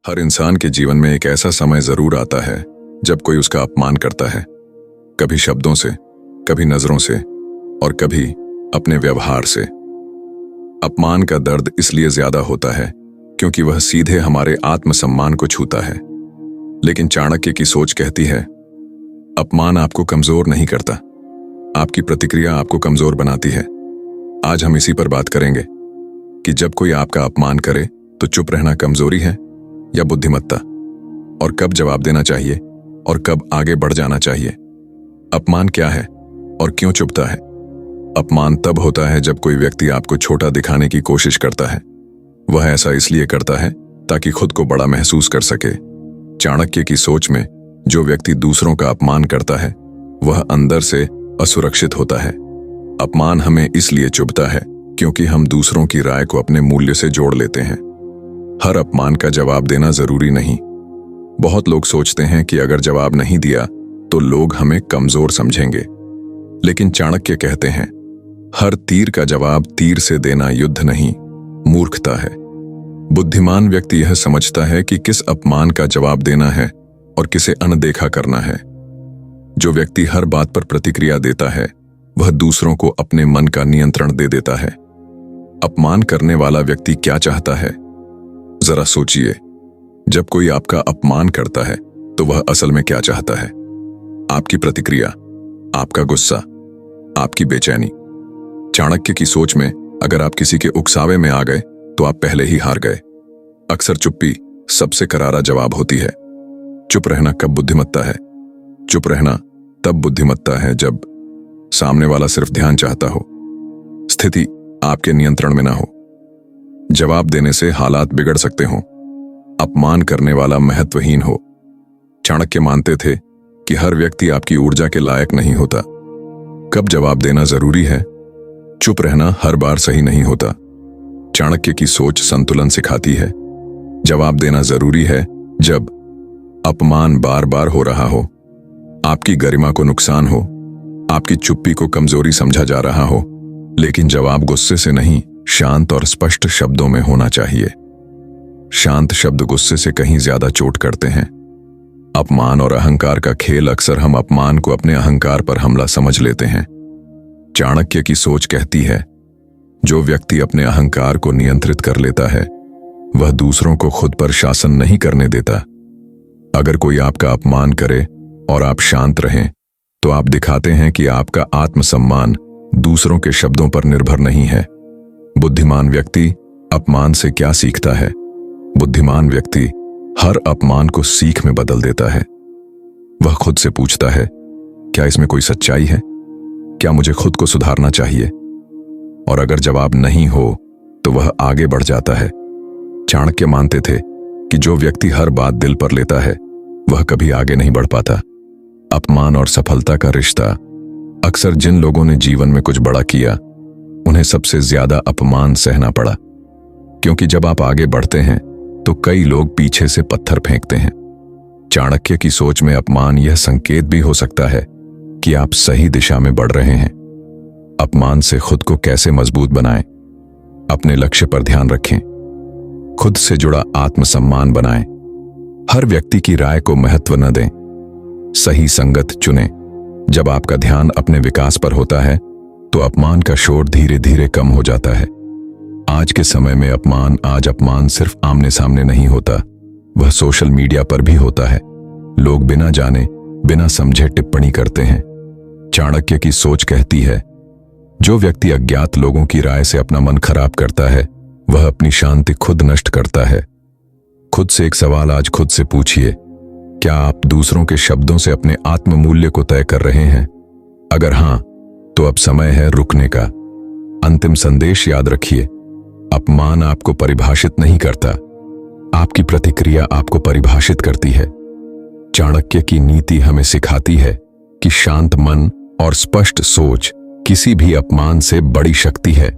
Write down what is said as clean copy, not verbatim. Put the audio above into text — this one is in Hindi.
हर इंसान के जीवन में एक ऐसा समय जरूर आता है जब कोई उसका अपमान करता है, कभी शब्दों से, कभी नजरों से और कभी अपने व्यवहार से। अपमान का दर्द इसलिए ज्यादा होता है क्योंकि वह सीधे हमारे आत्मसम्मान को छूता है। लेकिन चाणक्य की सोच कहती है, अपमान आपको कमजोर नहीं करता, आपकी प्रतिक्रिया आपको कमजोर बनाती है। आज हम इसी पर बात करेंगे कि जब कोई आपका अपमान करे तो चुप रहना कमजोरी है या बुद्धिमत्ता, और कब जवाब देना चाहिए और कब आगे बढ़ जाना चाहिए। अपमान क्या है और क्यों चुभता है? अपमान तब होता है जब कोई व्यक्ति आपको छोटा दिखाने की कोशिश करता है। वह ऐसा इसलिए करता है ताकि खुद को बड़ा महसूस कर सके। चाणक्य की सोच में जो व्यक्ति दूसरों का अपमान करता है वह अंदर से असुरक्षित होता है। अपमान हमें इसलिए चुभता है क्योंकि हम दूसरों की राय को अपने मूल्य से जोड़ लेते हैं। हर अपमान का जवाब देना जरूरी नहीं। बहुत लोग सोचते हैं कि अगर जवाब नहीं दिया तो लोग हमें कमजोर समझेंगे, लेकिन चाणक्य कहते हैं, हर तीर का जवाब तीर से देना युद्ध नहीं, मूर्खता है। बुद्धिमान व्यक्ति यह समझता है कि किस अपमान का जवाब देना है और किसे अनदेखा करना है। जो व्यक्ति हर बात पर प्रतिक्रिया देता है वह दूसरों को अपने मन का नियंत्रण दे देता है। अपमान करने वाला व्यक्ति क्या चाहता है? जरा सोचिए, जब कोई आपका अपमान करता है तो वह असल में क्या चाहता है? आपकी प्रतिक्रिया, आपका गुस्सा, आपकी बेचैनी। चाणक्य की सोच में अगर आप किसी के उकसावे में आ गए तो आप पहले ही हार गए। अक्सर चुप्पी सबसे करारा जवाब होती है। चुप रहना कब बुद्धिमत्ता है? चुप रहना तब बुद्धिमत्ता है जब सामने वाला सिर्फ ध्यान चाहता हो, स्थिति आपके नियंत्रण में ना हो। जवाब देने से हालात बिगड़ सकते हो, अपमान करने वाला महत्वहीन हो। चाणक्य मानते थे कि हर व्यक्ति आपकी ऊर्जा के लायक नहीं होता। कब जवाब देना जरूरी है? चुप रहना हर बार सही नहीं होता। चाणक्य की सोच संतुलन सिखाती है। जवाब देना जरूरी है जब अपमान बार बार हो रहा हो, आपकी गरिमा को नुकसान हो, आपकी चुप्पी को कमजोरी समझा जा रहा हो। लेकिन जवाब गुस्से से नहीं, शांत और स्पष्ट शब्दों में होना चाहिए। शांत शब्द गुस्से से कहीं ज्यादा चोट करते हैं। अपमान और अहंकार का खेल अक्सर हम अपमान को अपने अहंकार पर हमला समझ लेते हैं। चाणक्य की सोच कहती है, जो व्यक्ति अपने अहंकार को नियंत्रित कर लेता है वह दूसरों को खुद पर शासन नहीं करने देता। अगर कोई आपका अपमान करे और आप शांत रहें तो आप दिखाते हैं कि आपका आत्मसम्मान दूसरों के शब्दों पर निर्भर नहीं है। बुद्धिमान व्यक्ति अपमान से क्या सीखता है? बुद्धिमान व्यक्ति हर अपमान को सीख में बदल देता है। वह खुद से पूछता है, क्या इसमें कोई सच्चाई है? क्या मुझे खुद को सुधारना चाहिए? और अगर जवाब नहीं हो तो वह आगे बढ़ जाता है। चाणक्य मानते थे कि जो व्यक्ति हर बात दिल पर लेता है वह कभी आगे नहीं बढ़ पाता। अपमान और सफलता का रिश्ता। अक्सर जिन लोगों ने जीवन में कुछ बड़ा किया उन्हें सबसे ज्यादा अपमान सहना पड़ा, क्योंकि जब आप आगे बढ़ते हैं तो कई लोग पीछे से पत्थर फेंकते हैं। चाणक्य की सोच में अपमान यह संकेत भी हो सकता है कि आप सही दिशा में बढ़ रहे हैं। अपमान से खुद को कैसे मजबूत बनाएं? अपने लक्ष्य पर ध्यान रखें, खुद से जुड़ा आत्मसम्मान बनाएं, हर व्यक्ति की राय को महत्व न दें, सही संगत चुनें। जब आपका ध्यान अपने विकास पर होता है तो अपमान का शोर धीरे धीरे कम हो जाता है। आज के समय में अपमान सिर्फ आमने सामने नहीं होता, वह सोशल मीडिया पर भी होता है। लोग बिना जाने बिना समझे टिप्पणी करते हैं। चाणक्य की सोच कहती है, जो व्यक्ति अज्ञात लोगों की राय से अपना मन खराब करता है वह अपनी शांति खुद नष्ट करता है। खुद से एक सवाल आज खुद से पूछिए, क्या आप दूसरों के शब्दों से अपने आत्ममूल्य को तय कर रहे हैं? अगर हां, तो अब समय है रुकने का। अंतिम संदेश याद रखिए, अपमान आपको परिभाषित नहीं करता, आपकी प्रतिक्रिया आपको परिभाषित करती है। चाणक्य की नीति हमें सिखाती है कि शांत मन और स्पष्ट सोच किसी भी अपमान से बड़ी शक्ति है।